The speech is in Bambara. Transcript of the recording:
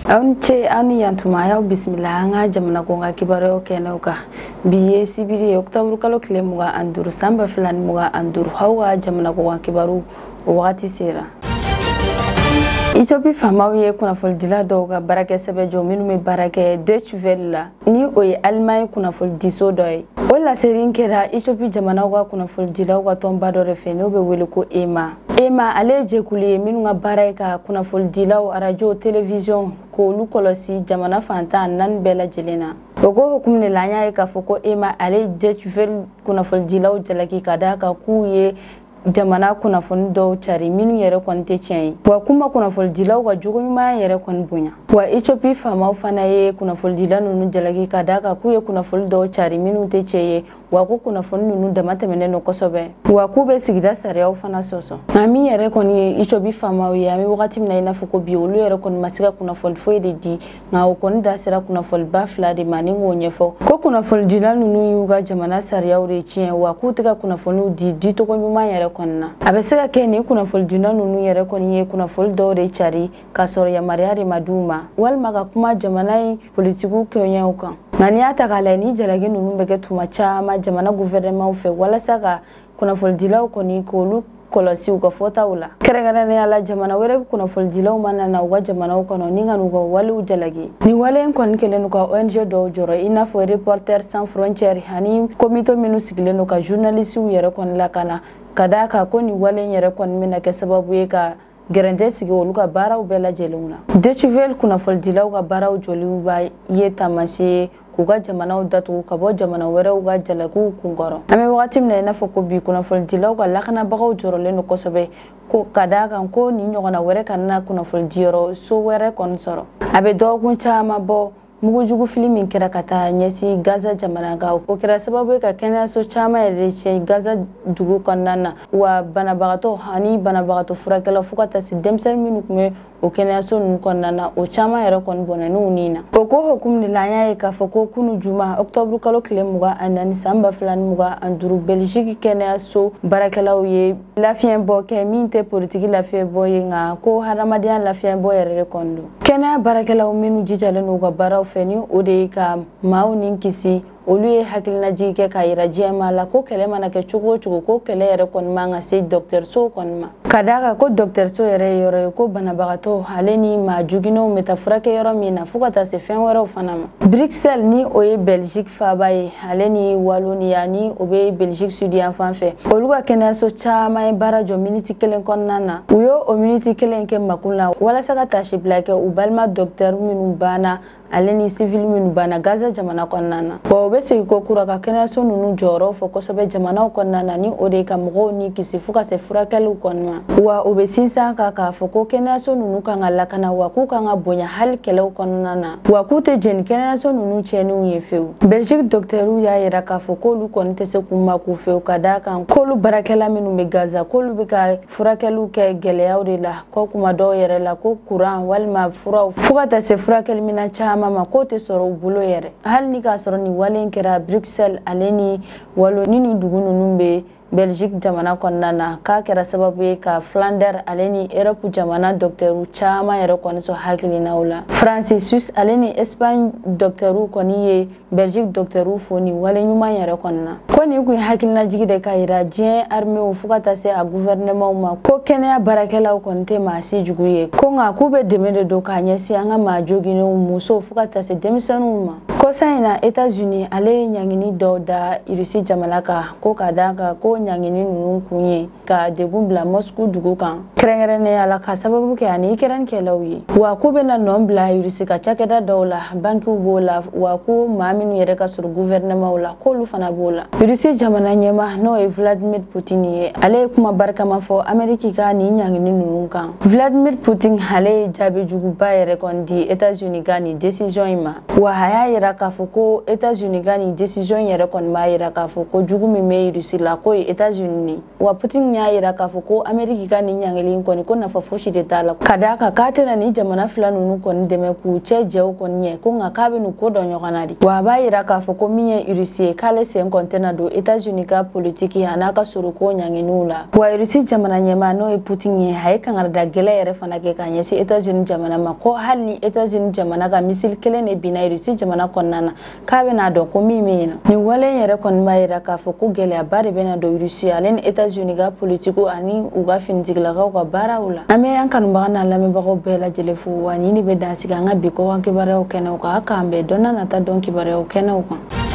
Aunche ani yantuma ya bismillah nga jamana ko nga kibaro kenoka biye sibiri oktober kalo klemuga anduru samba filan muga anduru hawa jamana ko nga kibaru wakati sera Ethiopie famawiye kuna foldila doga barake sebe jo minu me barake Deutsche Welle ni oye Allemagne kuna foldiso doy wala serin kera Ethiopie jamana ko kuna foldila ko tomba do refene obe wele ko ema aleje kuliye minu nga baraka kuna foldila o radio television ko lukolosi jamana fanta nan bela jelena ogo hukumne lanya ka foko ema ale Deutsche Welle kuna foldila o jalaki kadaka kuye jamana kuna fondo chari minu yere konte chen wa kuma kuna foldila wa jugo nyuma yere kon bunya wa Ethiopie fama ufana ye kuna foldila nunu jalaki kadaka kuye kuna foldo chari minu te cheye wa ku kuna fonu nunu damate meneno kosobe wa ku be sigida sare ufana soso ami yere kon ye Ethiopie fama ya mi wakati mna ina foko biolu yere kon masika kuna folfo di nga ukon da sira kuna folba fla de maningo nyefo ko kuna foldila nunu yuga jamana sare ya ure chen wa ku tika kuna fonu di to ko nyuma yere konna abesega keni kuna folduna nunu yere koni ye kuna foldo de chari kasoro ya mariari maduma wal maga kuma jamana politiku kenya ukan nani atakala ni jalagi nunu bege tuma chama jamana gouvernement fe wala saka kuna foldila ukoni kolu kolosi uka fota ula keregana ne ala jamana were kuna foldila umana na uga jamana ukono ninga nugo wali ujalagi ni wale nkon kele nuka ONG do joro ina fo Reporters sans frontières hani komito minu sigile nuka journaliste u yere kon lakana kadaka ko ni wale yere kon mina ke sababu ye ka gerente sigi oluka bara ubela jeluna Deutsche Welle kuna foldila uga bara ujoli uba ye tamasi kuga jamana udatu kabo jamana were uga jalagu kungoro ame wakati mna ina foko bi kuna foldila uga lakana baga ujoro leno kosobe ko kadaka ko ni nyogona were kanna kuna foldiro so were konsoro abe dogun chama bo mugujugu filmin kira kata nyesi Gaza jamana ga o kira sababu ka kenya so chama ya Gaza dugu konnana wa banabagato hani banabagato furakela fukata si demsel minukume o kenya so nun konnana o chama yere kon bonanu nina o ko hukum ni lanya ka foko kunu juma october kalo klemuga anani samba flan muga anduru Belgique kenya so barakela ye lafien bo ke minte politique lafien bo nga ko haramadian lafien bo yere kondo kenya barakela minu jijale no ga bara feni ode ka mauni kisi oluye hakilina jike ka irajema la ko kele manake chugo ko kele yere kon manga se docteur so kon ma kadaka ko docteur so yere yoro ko banabagato haleni ma jugino metafrake yoro mina fukata se fen wero fanama Bruxelles ni oye Belgique fabaye haleni Wallonia ni obe Belgique sudian fanfe oluga kena so chama bara jo minute kelen kon nana uyo o minute kelen ke makula wala saka tashi blake ubalma docteur minu bana aleni civil minu bana Gaza jamana kon nana bese ko kura ka kena so nunu joro fo ko sobe jamana ko nana ni ode ka mgo ni kisifuka se furakelu konma wa obesinsa ka fo ko kena so nunu ka ngala kana wa ku ka ngabonya hal kele ko nana wa ku te jen kena so nunu chenu yefeu Belgique docteur ya yera ka fo ko lu kon te se kuma ku feu kada kan ko lu barakela minu me Gaza ko lu bika furakelu ke gele yawde la ko kuma do yere la ko courant walma fura fukata se furakel mina chama ma ko te soro bulo yere hal ni ka soro ni wale kera Bruxelles aleni walo nini dugunu numbe Belgique jamana konnana ka kera sababu ka Flanders aleni Europe jamana docteur chama yero konso hakili naula France Suisse aleni Espagne docteur koniye Belgique docteur foni wale nyuma yero konna koni ku hakili na jigide ka irajien armée u fukata se a gouvernement ma ko kenya barakela konte ma si juguye ko nga kube demede do ka nyesi anga ma jogino muso fukata se demisanu ma ko saina États-Unis ale nyangini do da irisi jamalaka ko kadaka ko nyangini nunu kunye ka degumbla Moscow dugu kan krengere ala ka sababu ke ani kiran ke lawi wa ku be na nombla irisi ka chakeda dola banki bola wa ku maminu yere ka sur gouvernement wala ko lu fana bola irisi jamana nyema no e Vladimir Putin ye ale kuma barka ma fo America ka ni nyangini nunu kan Vladimir Putin hale jabe jugu ba yere kon di États-Unis ga ni decision ima wa haya yere k'a fɔ ko États-Unis ka nin décision yɛrɛ kɔni b'a yira k'a fɔ ko jugu min bɛ Russie la ko ye États-Unis wa Putin y'a yira k'a fɔ ko Amérique ka nin ɲangili kɔni ko nafa fosi de t'a la ka d'a kan k'a tɛna ni jamana fila ninnu kɔni dɛmɛ k'u cɛ jɛw kɔni ɲɛ ko nka k'a bɛ nin ko dɔ ɲɔgɔn na de wa a b'a yira k'a fɔ ko min ye Russie ye k'ale sen kɔni tɛna don États-Unis ka politique a n'a ka soroko ɲanginiw la wa Russie jamana ɲɛmaa n'o ye Putin ye a ye kangarida gɛlɛ yɛrɛ fana kɛ k'a ɲɛsin États-Unis jamana ma ko hali ni États-Unis jamana ka missile kelen de binna Russie jamana kɔnɔna na k'a bɛna dɔn ko min bɛ yen nɔ nin wale yɛrɛ kɔni b'a yira k'a fɔ ko gɛlɛyaba de bɛna don Russie ale ni États-Unis ka politique ani u ka finitigilakaw ka baaraw la an bɛ an kanubaga n'a lamɛnbagaw bɛɛ lajɛlen fo wa nin de bɛ dansigi an ka bi kɔkan kibaruyaw kɛnɛw kan a k'an bɛn dɔn n'a nata dɔn kibaruyaw kɛnɛw kan